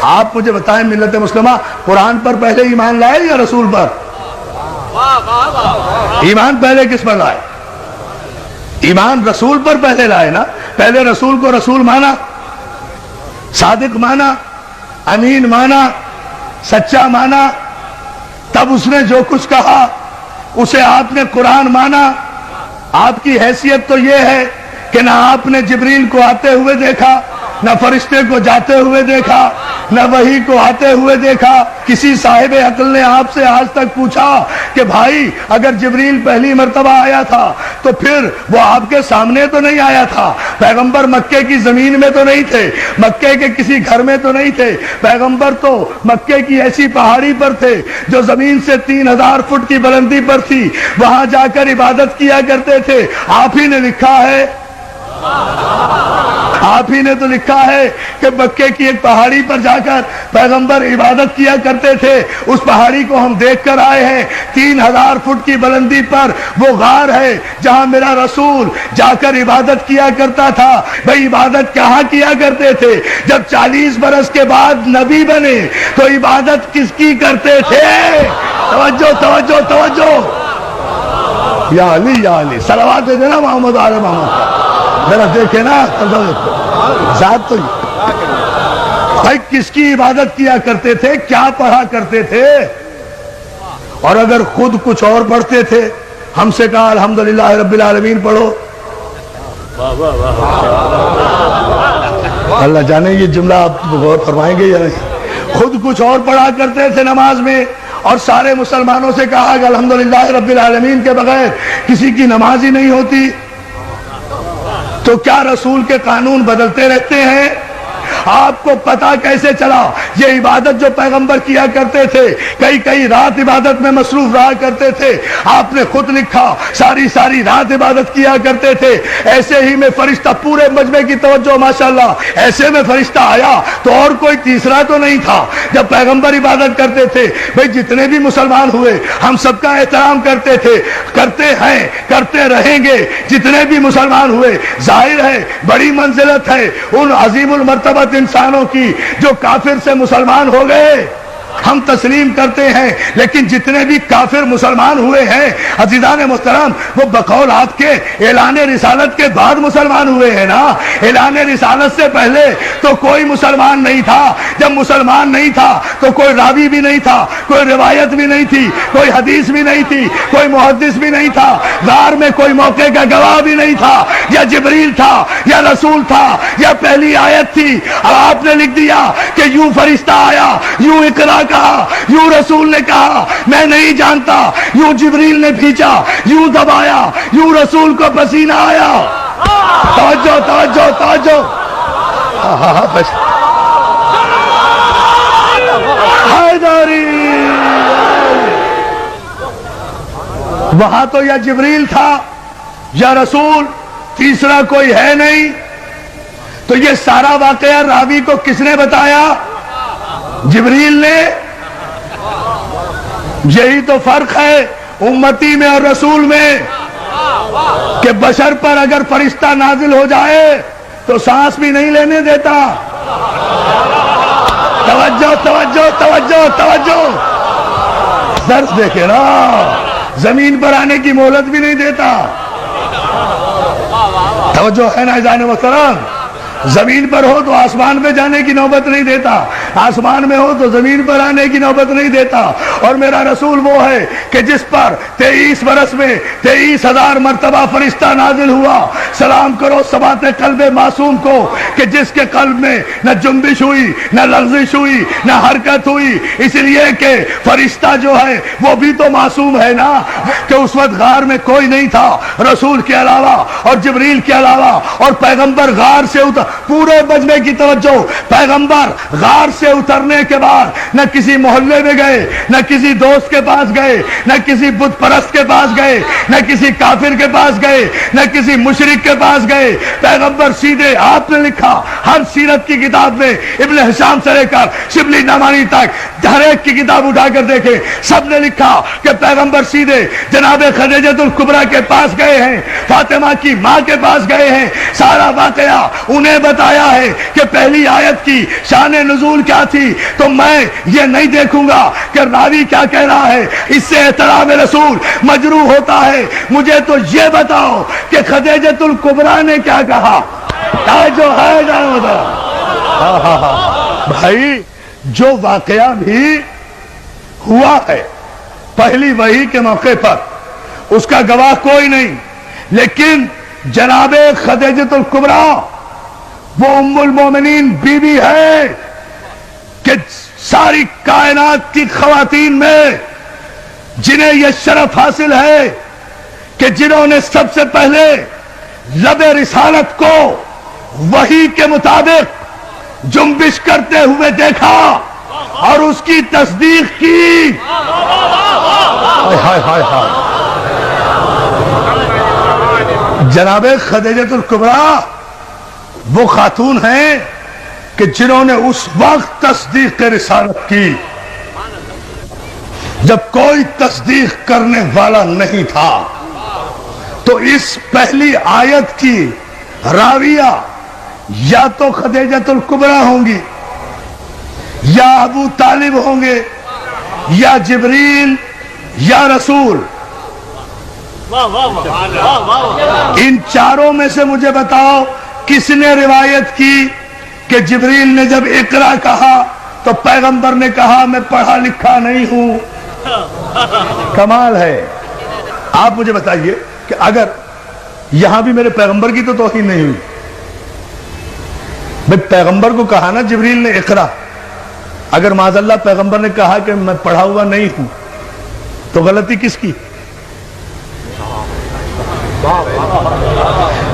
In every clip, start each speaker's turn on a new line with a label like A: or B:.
A: آپ مجھے بتائیں ملت مسلمہ قرآن پر پہلے ایمان لائے یا رسول پر؟ ایمان پہلے کس پر لائے؟ ایمان رسول پر پہلے لائے نا. پہلے رسول کو رسول مانا, صادق مانا, امین مانا, سچا مانا, تب اس نے جو کچھ کہا اسے آپ نے قرآن مانا. آپ کی حیثیت تو یہ ہے کہ نہ آپ نے جبریل کو آتے ہوئے دیکھا, نہ فرشتے کو جاتے ہوئے دیکھا, نہ وحی کو آتے ہوئے دیکھا. کسی صاحب عقل نے آپ سے آج تک پوچھا کہ بھائی اگر جبریل پہلی مرتبہ آیا تھا تو پھر وہ آپ کے سامنے تو نہیں آیا تھا؟ پیغمبر مکے کی زمین میں تو نہیں تھے, مکے کے کسی گھر میں تو نہیں تھے. پیغمبر تو مکے کی ایسی پہاڑی پر تھے جو زمین سے 3000 فٹ کی بلندی پر تھی, وہاں جا کر عبادت کیا کرتے تھے. آپ ہی نے لکھا ہے, آپ ہی نے تو لکھا ہے کہ مکے کی ایک پہاڑی پر جا کر پیغمبر عبادت کیا کرتے تھے. اس پہاڑی کو ہم دیکھ کر آئے ہیں, 3000 فٹ کی بلندی پر وہ غار ہے جہاں میرا رسول جا کر عبادت کیا کرتا تھا. بھئی عبادت کہاں کیا کرتے تھے؟ جب 40 برس کے بعد نبی بنے تو عبادت کس کی کرتے تھے؟ توجہ توجہ توجہ, یا علی یا علی, صلوات دے دینا محمد آل محمد. ذرا دیکھیں نا ذات تو بھائی کس کی عبادت کیا کرتے تھے, کیا پڑھا کرتے تھے؟ اور اگر خود کچھ اور پڑھتے تھے, ہم سے کہا الحمدللہ رب العالمین پڑھو. اللہ جانے یہ جملہ آپ غور فرمائیں گے یا نہیں. خود کچھ اور پڑھا کرتے تھے نماز میں, اور سارے مسلمانوں سے کہا کہ الحمدللہ رب العالمین کے بغیر کسی کی نماز ہی نہیں ہوتی. تو کیا رسول کے قانون بدلتے رہتے ہیں؟ آپ کو پتا کیسے چلا؟ یہ عبادت جو پیغمبر کیا کرتے تھے, کئی رات عبادت میں مصروف رہا کرتے تھے. آپ نے خود لکھا ساری رات عبادت کیا کرتے تھے. ایسے ہی میں فرشتہ, پورے مجمع کی توجہ ماشاءاللہ, ایسے میں فرشتہ آیا تو اور کوئی تیسرا تو نہیں تھا. جب پیغمبر عبادت کرتے تھے, بھئی جتنے بھی مسلمان ہوئے ہم سب کا احترام کرتے تھے, کرتے ہیں, کرتے رہیں گے. جتنے بھی مسلمان ہوئے, ظاہر ہے بڑی منزلت ہے ان عظیم المرتبہ انسانوں کی جو کافر سے مسلمان ہو گئے, ہم تسلیم کرتے ہیں. لیکن جتنے بھی کافر مسلمان ہوئے ہیں عزیزان محترم, وہ بقول آپ کے اعلان رسالت کے بعد مسلمان ہوئے ہیں نا. اعلان رسالت سے پہلے تو کوئی مسلمان نہیں تھا. جب مسلمان نہیں تھا تو کوئی راوی بھی نہیں تھا, کوئی روایت بھی نہیں تھی, کوئی حدیث بھی نہیں تھی, کوئی محدث بھی نہیں تھا, غار میں کوئی موقع کا گواہ بھی نہیں تھا. یا جبریل تھا, یا رسول تھا, یا پہلی آیت تھی. اب آپ نے لکھ دیا کہ یوں فرشتہ آیا, یوں اقرا کہا, یوں رسول نے کہا, میں نہیں جانتا, یوں جبریل نے بھیجا, یوں دبایا, یوں رسول کو پسینہ آیا. توجہ توجہ توجہ, حیدری. وہاں تو یا جبریل تھا یا رسول, تیسرا کوئی ہے نہیں. تو یہ سارا واقعہ راوی کو کس نے بتایا؟ جبریل نے. یہی تو فرق ہے امتی میں اور رسول میں, کہ بشر پر اگر فرشتہ نازل ہو جائے تو سانس بھی نہیں لینے دیتا. توجہ توجہ توجہ توجہ, درس دیکھے نا, زمین پر آنے کی مہلت بھی نہیں دیتا. توجہ ہے نا عزیزان محترم؟ زمین پر ہو تو آسمان پہ جانے کی نوبت نہیں دیتا, آسمان میں ہو تو زمین پر آنے کی نوبت نہیں دیتا. اور میرا رسول وہ ہے کہ جس پر 23 برس میں 23,000 مرتبہ فرشتہ نازل ہوا. سلام کرو ثبات قلب معصوم کو کہ جس کے قلب میں نہ جنبش ہوئی, نہ لغزش ہوئی, نہ حرکت ہوئی. اس لیے کہ فرشتہ جو ہے وہ بھی تو معصوم ہے نا, کہ اس وقت غار میں کوئی نہیں تھا رسول کے علاوہ اور جبریل کے علاوہ, اور پیغمبر غار سے اتر. پورے مجمع کی توجہ, پیغمبر غار سے اترنے کے بعد نہ کسی محلے میں گئے, نہ کسی دوست کے پاس گئے, نہ کسی بت پرست کے پاس گئے, نہ کسی کافر کے پاس گئے, نہ کسی مشرک کے پاس گئے. پیغمبر سیدھے, آپ نے لکھا ہر سیرت کی کتاب میں, ابن حشام سے لے کر شبلی نعمانی تک ہر ایک کی کتاب اٹھا کر دیکھے, سب نے لکھا کہ پیغمبر سیدھے جناب خدیجۃ الکبریٰ کے پاس گئے ہیں, فاطمہ کی ماں کے پاس گئے ہیں. سارا واقعہ انہیں بتایا ہے کہ پہلی آیت کی شان نزول کیا تھی، تو میں یہ نہیں دیکھوں گا کہ راوی کیا کہہ رہا ہے، اس سے احترام رسول مجروح ہوتا ہے۔ مجھے تو یہ بتاؤ کہ خدیجۃ الکبریٰ نے کیا کہا، جو ہے بھائی، جو واقعہ بھی ہوا ہے پہلی وحی کے موقع پر، اس کا گواہ کوئی نہیں، لیکن جناب خدیجۃ الکبریٰ وہ ام المومنین بیوی ہے کہ ساری کائنات کی خواتین میں جنہیں یہ شرف حاصل ہے کہ جنہوں نے سب سے پہلے لب رسالت کو وحی کے مطابق جنبش کرتے ہوئے دیکھا اور اس کی تصدیق کی۔ ہائے ہائے ہائے، جناب خدیجۃ الکبریٰ وہ خاتون ہیں کہ جنہوں نے اس وقت تصدیق رسالت کی جب کوئی تصدیق کرنے والا نہیں تھا۔ تو اس پہلی آیت کی راویہ یا تو خدیجۃ الکبریٰ ہوں گی، یا ابو طالب ہوں گے، یا جبریل، یا رسول۔ ان چاروں میں سے مجھے بتاؤ کس نے روایت کی کہ جبریل نے جب اقرا کہا تو پیغمبر نے کہا میں پڑھا لکھا نہیں ہوں؟ کمال ہے۔ آپ مجھے بتائیے کہ اگر یہاں بھی میرے پیغمبر کی تو توہین نہیں ہوئی، بھئی پیغمبر کو کہا نا جبریل نے اقرا، اگر معاذ اللہ پیغمبر نے کہا کہ میں پڑھا ہوا نہیں ہوں تو غلطی کس کی؟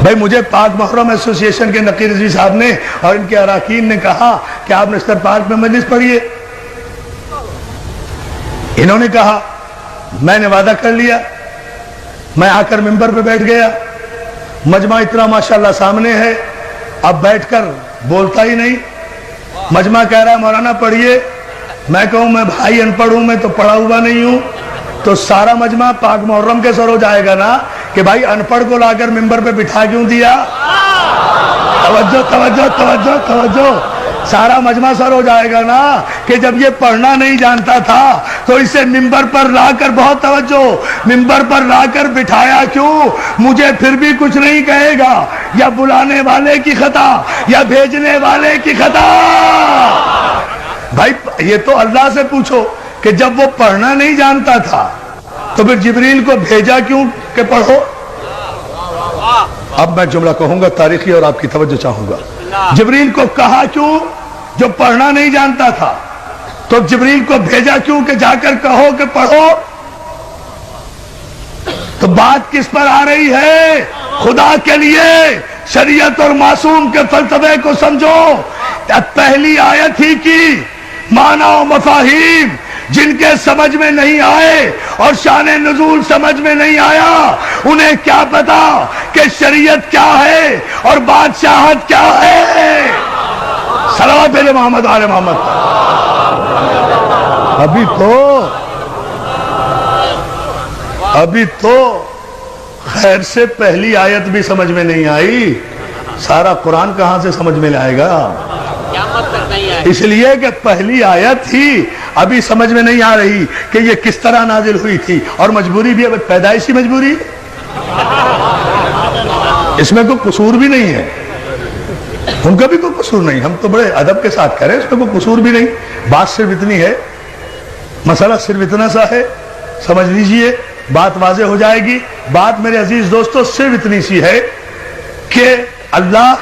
A: بھائی مجھے پاک محرم ایسوسی ایشن کے نقی رضوی صاحب نے اور ان کے اراکین نے کہا کہ آپ نشتر پارک میں مجلس پڑھیے، انہوں نے کہا میں نے وعدہ کر لیا، میں آ کر ممبر پہ بیٹھ گیا، مجمع اتنا ماشاءاللہ سامنے ہے، اب بیٹھ کر بولتا ہی نہیں، مجمع کہہ رہا ہے مولانا پڑھیے، میں کہوں میں بھائی ان پڑھ ہوں، میں تو پڑھا ہوا نہیں ہوں، تو سارا مجمع پاک محرم کے سر ہو جائے گا نا کہ بھائی ان پڑھ کو لا کر ممبر پہ بٹھا کیوں دیا؟ توجہ توجہ توجہ توجہ، سارا مجمع سر ہو جائے گا نا کہ جب یہ پڑھنا نہیں جانتا تھا تو اسے ممبر پر لا کر، بہت توجہ، ممبر پر لا کر بٹھایا کیوں؟ مجھے پھر بھی کچھ نہیں کہے گا، یا بلانے والے کی خطا یا بھیجنے والے کی خطا۔ بھائی یہ تو اللہ سے پوچھو کہ جب وہ پڑھنا نہیں جانتا تھا تو پھر جبریل کو بھیجا کیوں کہ پڑھو؟ اب میں جملہ کہوں گا تاریخی اور آپ کی توجہ چاہوں گا۔ جبریل کو کہا کیوں جو پڑھنا نہیں جانتا تھا؟ تو جبریل کو بھیجا کیوں کہ جا کر کہو کہ پڑھو؟ تو بات کس پر آ رہی ہے؟ خدا کے لیے شریعت اور معصوم کے فلسفے کو سمجھو۔ پہلی آیت ہی کی معنی و مفاہیم جن کے سمجھ میں نہیں آئے اور شان نزول سمجھ میں نہیں آیا، انہیں کیا پتا کہ شریعت کیا ہے اور بادشاہت کیا ہے؟ صلوات علی محمد آل محمد۔ ابھی تو خیر سے پہلی آیت بھی سمجھ میں نہیں آئی، سارا قرآن کہاں سے سمجھ میں آئے گا؟ اس لیے کہ پہلی آیت ہی ابھی سمجھ میں نہیں آ رہی کہ یہ کس طرح نازل ہوئی تھی، اور مجبوری بھی پیدائشی مجبوری، اس میں کوئی قصور بھی نہیں ہے، ان کا بھی کوئی قصور نہیں، ہم تو بڑے ادب کے ساتھ کہہ رہے ہیں، اس میں کوئی قصور بھی نہیں، بات صرف اتنی ہے، مسئلہ صرف اتنا سا ہے، سمجھ لیجئے، بات واضح ہو جائے گی۔ بات میرے عزیز دوستو صرف اتنی سی ہے کہ اللہ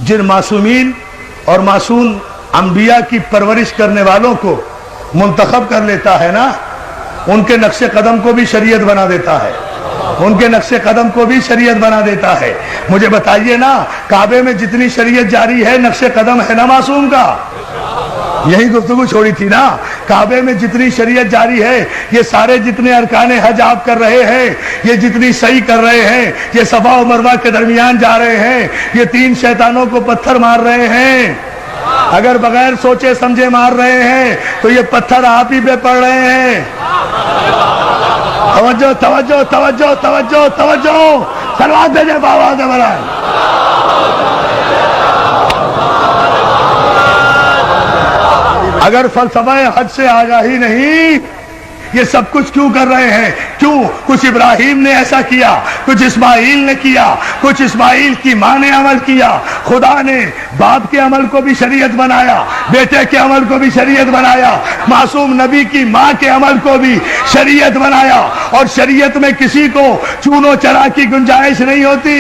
A: جن معصومین اور معصوم انبیاء کی پرورش کرنے والوں کو منتخب کر لیتا ہے نا، ان کے نقش قدم کو بھی شریعت بنا دیتا ہے، ان کے نقش قدم کو بھی شریعت بنا دیتا ہے۔ مجھے بتائیے نا، کعبے میں جتنی شریعت جاری ہے نقش قدم ہے نا معصوم کا؟ یہی گفتگو چھوڑی تھی نا، کعبے میں جتنی شریعت جاری ہے، یہ سارے جتنے ارکان حج آپ کر رہے ہیں، یہ جتنی سعی کر رہے ہیں، یہ صفا و مروہ کے درمیان جا رہے ہیں، یہ 3 شیطانوں کو پتھر مار رہے ہیں، اگر بغیر سوچے سمجھے مار رہے ہیں تو یہ پتھر آپ ہی پہ پڑ رہے ہیں۔ توجہ توجہ توجہ توجہ توجہ، صلوات بھیجے بابا دے برائے۔ اگر فلسفہ حج سے آگاہ ہی نہیں، یہ سب کچھ کیوں کر رہے ہیں؟ کیوں؟ کچھ ابراہیم نے ایسا کیا، کچھ اسماعیل نے کیا، کچھ اسماعیل کی ماں نے عمل کیا۔ خدا نے باپ کے عمل کو بھی شریعت بنایا، بیٹے کے عمل کو بھی شریعت بنایا، معصوم نبی کی ماں کے عمل کو بھی شریعت بنایا۔ اور شریعت میں کسی کو چونو چرا کی گنجائش نہیں ہوتی،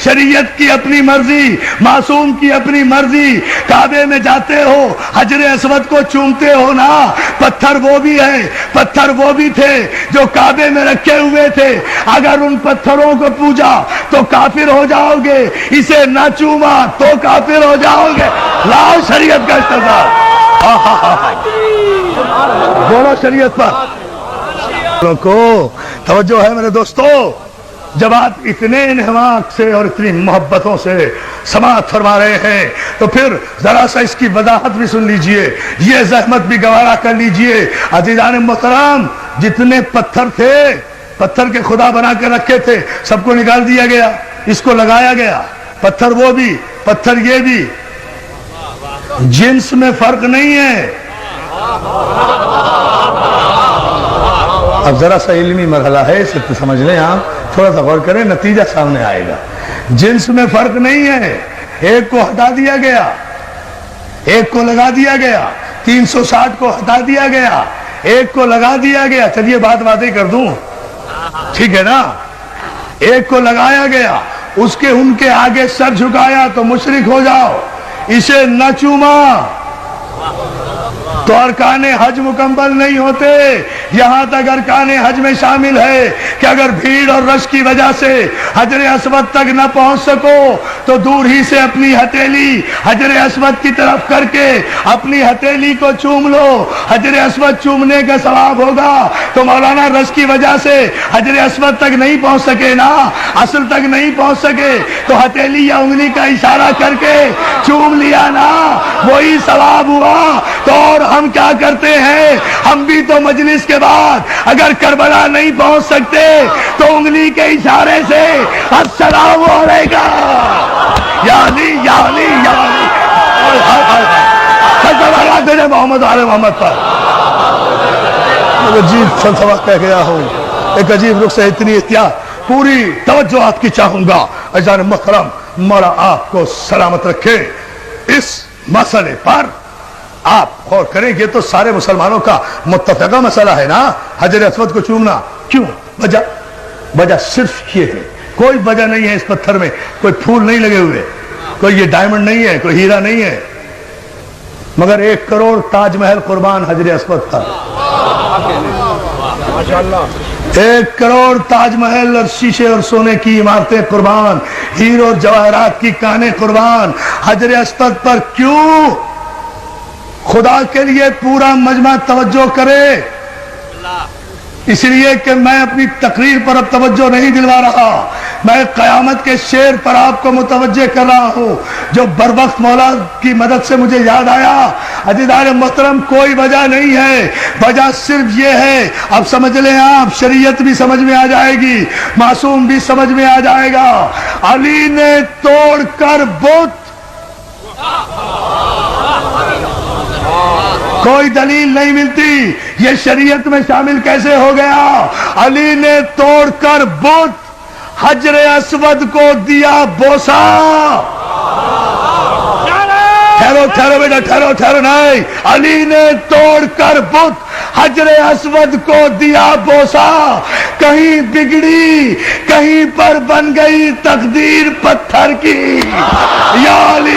A: شریعت کی اپنی مرضی، معصوم کی اپنی مرضی۔ کعبے میں جاتے ہو، حجر اسود کو چومتے ہو نا، پتھر وہ بھی ہے، پتھر وہ بھی تھے جو کعبے میں رکھے ہوئے تھے، اگر ان پتھروں کو پوجا تو کافر ہو جاؤ گے، اسے نہ چوما تو کافر ہو جاؤ گے۔ لاؤ شریعت کا استعمال، بولو شریعت پر کو توجہ ہے میرے دوستو۔ جب آپ اتنے انہماک سے اور اتنی محبتوں سے سماعت فرما رہے ہیں تو پھر ذرا سا اس کی وضاحت بھی سن لیجئے، یہ زحمت بھی گوارا کر لیجئے۔ عزیزان محترم، جتنے پتھر تھے، پتھر کے خدا بنا کے رکھے تھے، سب کو نکال دیا گیا، اس کو لگایا گیا۔ پتھر وہ بھی، پتھر یہ بھی، جنس میں فرق نہیں ہے۔ اب ذرا سا علمی مرحلہ ہے، اسے تو سمجھ لیں، آپ تھوڑا سا غور کریں، نتیجہ سامنے آئے گا۔ جنس میں فرق نہیں ہے، ایک کو ہٹا دیا گیا، ایک کو لگا دیا گیا، 360 کو ہٹا دیا گیا، ایک کو لگا دیا گیا۔ چلیے بات باتیں کر دوں، ٹھیک ہے نا؟ ایک کو لگایا گیا، اس کے ان کے آگے سر جھکایا تو مشرک ہو جاؤ، اسے نہ چوما تو ارکان حج مکمل نہیں ہوتے۔ یہاں تک ارکان حج میں شامل ہے کہ اگر بھیڑ اور رش کی وجہ سے حجر اسود تک نہ پہنچ سکو تو دور ہی سے اپنی ہتھیلی حجر اسود کی طرف کر کے اپنی ہتھیلی کو چوم لو، حجر اسود چومنے کا ثواب ہوگا۔ تو مولانا رش کی وجہ سے حجر اسود تک نہیں پہنچ سکے نا، اصل تک نہیں پہنچ سکے تو ہتھیلی یا انگلی کا اشارہ کر کے چوم لیا نا، وہی ثواب ہوا۔ تو اور ہم کیا کرتے ہیں؟ ہم بھی تو مجلس کے بعد اگر کربلا نہیں پہنچ سکتے تو انگلی کے اشارے سے السلام علیکم یا علی یا علی یا علی، تیرے محمد آل محمد پر عجیب فلسفہ کہہ گیا ہوں، ایک عجیب رخ سے اتنی احتیاط، پوری توجہ آپ کی چاہوں گا۔ عزیزان محترم، مولا آپ کو سلامت رکھے۔ اس مسئلے پر آپ غور کریں، یہ تو سارے مسلمانوں کا متفقہ مسئلہ ہے نا، حجر اسود کو چومنا۔ کیوں؟ وجہ صرف یہ ہے، کوئی وجہ نہیں ہے اس پتھر میں، کوئی پھول نہیں لگے ہوئے، کوئی یہ ڈائمنڈ نہیں ہے، کوئی ہیرا نہیں ہے، مگر 1 کروڑ تاج محل قربان حجر اسود پر۔ 1 کروڑ تاج محل اور شیشے اور سونے کی عمارتیں قربان، ہیروں اور جواہرات کی کانیں قربان حجر اسود پر۔ کیوں؟ خدا کے لیے پورا مجمع توجہ کرے، اس لیے کہ میں اپنی تقریر پر اب توجہ نہیں دلوا رہا، میں قیامت کے شعر پر آپ کو متوجہ کر رہا ہوں جو بر وقت مولا کی مدد سے مجھے یاد آیا۔ عزیزان محترم، کوئی وجہ نہیں ہے، وجہ صرف یہ ہے، اب سمجھ لیں آپ، شریعت بھی سمجھ میں آ جائے گی، معصوم بھی سمجھ میں آ جائے گا۔ علی نے توڑ کر بت، کوئی دلیل نہیں ملتی، یہ شریعت میں شامل کیسے ہو گیا؟ علی نے توڑ کر بت حجر اسود کو دیا بوسا۔ ٹھہرو بیٹا، ٹھہرو نہیں، علی نے توڑ کر بت حجر اسود کو دیا بوسا، کہیں بگڑی کہیں پر بن گئی تقدیر پتھر کی، یا علی